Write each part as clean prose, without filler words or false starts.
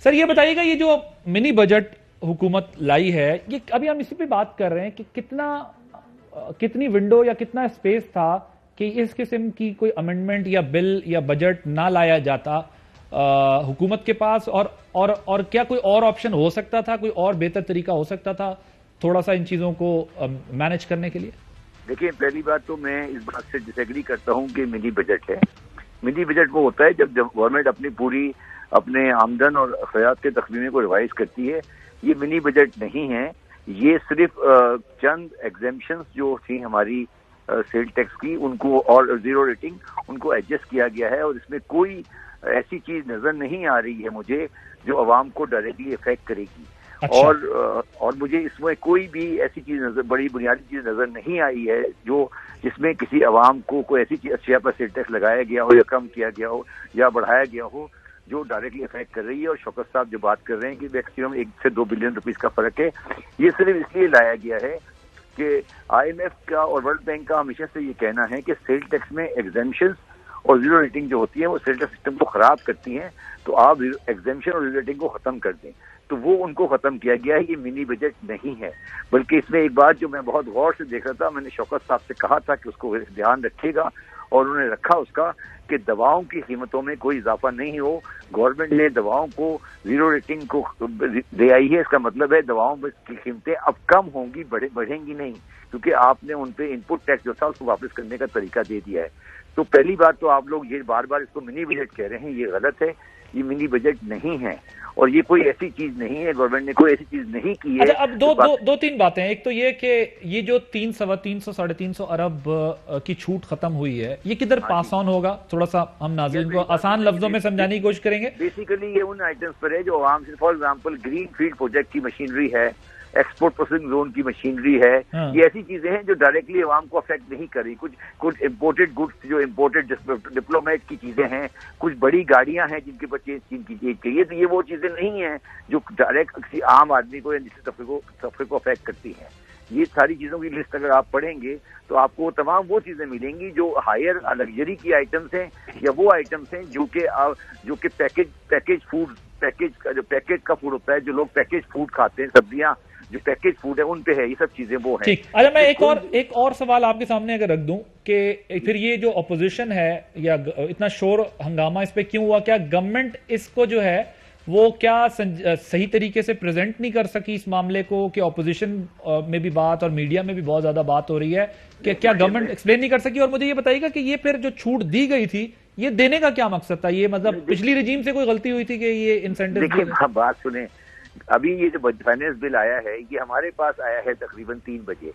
Sir ये बताइएगा, ये जो मिनी बजट हुकूमत लाई है, ये अभी हम इसी पे बात कर रहे हैं कि कितनी विंडो या कितना स्पेस था कि इस किस्म की कोई अमेंडमेंट या बिल या बजट ना लाया जाता हुकूमत के पास, और क्या कोई और ऑप्शन हो सकता था, कोई और बेहतर तरीका हो सकता था थोड़ा सा इन चीजों को मैनेज करने के लिए? देखिए, पहली बात तो मैं इस बात से डिसएग्री करता हूं कि मिनी बजट है। मिनी बजट वो होता है जब गवर्नमेंट अपने आमदन और अखराजात के तख्मीने को रिवाइज करती है। ये मिनी बजट नहीं है, ये सिर्फ चंद एग्जेम्पशंस जो थी हमारी सेल टैक्स की, उनको और जीरो रेटिंग, उनको एडजस्ट किया गया है। और इसमें कोई ऐसी चीज नजर नहीं आ रही है मुझे जो अवाम को डायरेक्टली इफेक्ट करेगी। अच्छा। और मुझे इसमें कोई भी ऐसी चीज बड़ी बुनियादी चीज नजर नहीं आई है जिसमें किसी अवाम को कोई ऐसी चीज अशिया पर सेल टैक्स लगाया गया हो या कम किया गया हो या बढ़ाया गया हो जो डायरेक्टली इफेक्ट कर रही है। और शौकत साहब जो बात कर रहे हैं कि मैक्सिमम 1 से 2 बिलियन रुपीस का फर्क है, ये सिर्फ इसलिए लाया गया है कि IMF का और वर्ल्ड बैंक का हमेशा से ये कहना है कि सेल टैक्स में एग्जेम्पशंस और जीरो रेटिंग जो होती है वो सेल टैक्स सिस्टम को खराब करती हैं, तो आप एग्जेम्पशन और जीरो रेटिंग को खत्म कर दें। तो वो उनको खत्म किया गया है। ये मिनी बजट नहीं है, बल्कि इसमें एक बात जो मैं बहुत गौर से देख रहा था, मैंने शौकत साहब से कहा था कि उसको ध्यान रखेगा और उन्होंने रखा उसका, कि दवाओं की कीमतों में कोई इजाफा नहीं हो। गवर्नमेंट ने दवाओं को जीरो रेटिंग को दे आई है, इसका मतलब है दवाओं की कीमतें अब कम होंगी, बढ़ेंगी नहीं, क्योंकि आपने उन पे इनपुट टैक्स जो था उसको वापस करने का तरीका दे दिया है। तो पहली बात तो आप लोग ये बार बार इसको मिनी बजट कह रहे हैं, ये गलत है। ये मिनी बजट नहीं है और ये कोई ऐसी चीज नहीं है, गवर्नमेंट ने कोई ऐसी चीज नहीं की है। अच्छा, अब दो तीन बातें हैं। एक तो ये कि ये जो 300 साढ़े 300 अरब की छूट खत्म हुई है, ये किधर पास ऑन होगा? थोड़ा सा हम नाज़रीन को आसान लफ्जों में समझाने की कोशिश करेंगे। बेसिकली ये उन आइटम्स पर है जो आवाम से, for example green field project की मशीनरी है, एक्सपोर्ट प्रोसेसिंग जोन की मशीनरी है। ये ऐसी चीजें हैं जो डायरेक्टली अवाम को अफेक्ट नहीं करी। कुछ इम्पोर्टेड गुड्स, जो इम्पोर्टेड डिप्लोमेट की चीजें हैं, कुछ बड़ी गाड़ियां हैं जिनके परचेज की चीज चाहिए, तो ये वो चीजें नहीं है जो डायरेक्ट किसी आम आदमी को या निचले तबके को अफेक्ट करती हैं। ये सारी चीजों की लिस्ट अगर आप पढ़ेंगे तो आपको तमाम वो चीजें मिलेंगी जो हायर लग्जरी की आइटम्स हैं या वो आइटम्स हैं जो कि पैकेज फूड, जो पैकेज का फूड होता है, जो लोग पैकेज फूड खाते हैं, सब्जियां जो पैकेज फूड है उन पे है, ये सब चीजें वो है। ठीक। अच्छा, मैं एक और सवाल आपके सामने अगर रख दूं कि फिर ये जो अपोजिशन है या इतना शोर हंगामा इस पे क्यों हुआ? क्या गवर्नमेंट इसको जो है वो क्या सही तरीके से प्रेजेंट नहीं कर सकी इस मामले को, कि ऑपोजिशन में भी बात और मीडिया में भी बहुत ज्यादा बात हो रही है कि क्या गवर्नमेंट एक्सप्लेन नहीं कर सकी? और मुझे ये बताइएगा कि ये फिर जो छूट दी गई थी, ये देने का क्या मकसद था? ये मतलब पिछली रिजीम से कोई गलती हुई थी कि ये इंसेंटिव? बात सुने, अभी ये जो फाइनेंस बिल आया है ये हमारे पास आया है तकरीबन 3 बजे,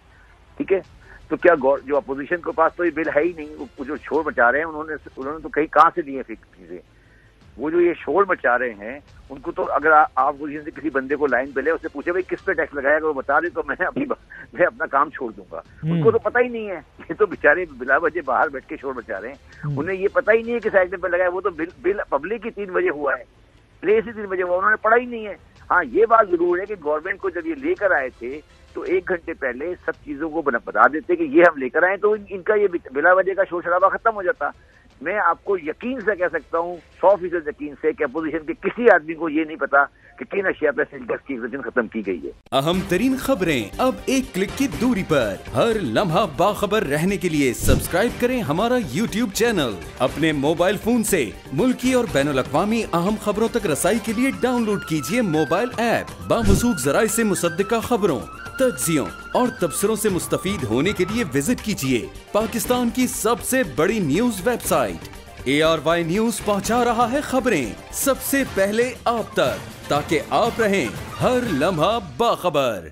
ठीक है? तो क्या जो अपोजिशन के पास तो ये बिल है ही नहीं। वो जो शोर मचा रहे हैं उन्होंने तो कहाँ से लिए चीजें? वो जो ये शोर मचा रहे हैं उनको तो अगर आप अपोजिशन से किसी बंदे को लाइन पे ले, उससे पूछे भाई किस पे टैक्स लगाया, अगर वो बता दे तो मैं अपना काम छोड़ दूंगा। उनको तो पता ही नहीं है। ये तो बेचारे बिला वजह बाहर बैठ के शोर मचा रहे हैं, उन्हें ये पता ही नहीं है किस आइटम पे लगाया। वो तो बिल पब्लिक ही 3 बजे हुआ है, प्लेस ही 3 बजे हुआ, उन्होंने पढ़ा ही नहीं है। हाँ, ये बात जरूर है कि गवर्नमेंट को जब ये लेकर आए थे तो 1 घंटे पहले सब चीजों को बता देते कि ये हम लेकर आए, तो इनका ये बिला वजह का शोर शराबा खत्म हो जाता। मैं आपको यकीन से कह सकता हूँ, 100% यकीन से, कि अपोजिशन के किसी आदमी को ये नहीं पता कि किन अशिया पर सेल टैक्स की एग्जेम्पशन खत्म की गई है। अहम तरीन खबरें अब एक क्लिक की दूरी पर। हर लम्हा बाखबर रहने के लिए सब्सक्राइब करें हमारा YouTube चैनल। अपने मोबाइल फोन से मुल्की और बैनुल-अक़वामी अहम खबरों तक रसाई के लिए डाउनलोड कीजिए मोबाइल ऐप। बामसूख ज़राए से मुसद्दिका खबरों, तज्ज़ियों और तबसरों से मुस्तफीद होने के लिए विजिट कीजिए पाकिस्तान की सबसे बड़ी न्यूज वेबसाइट। ARY न्यूज पहुंचा रहा है खबरें सबसे पहले आप तक, ताकि आप रहें हर लम्हा बाखबर।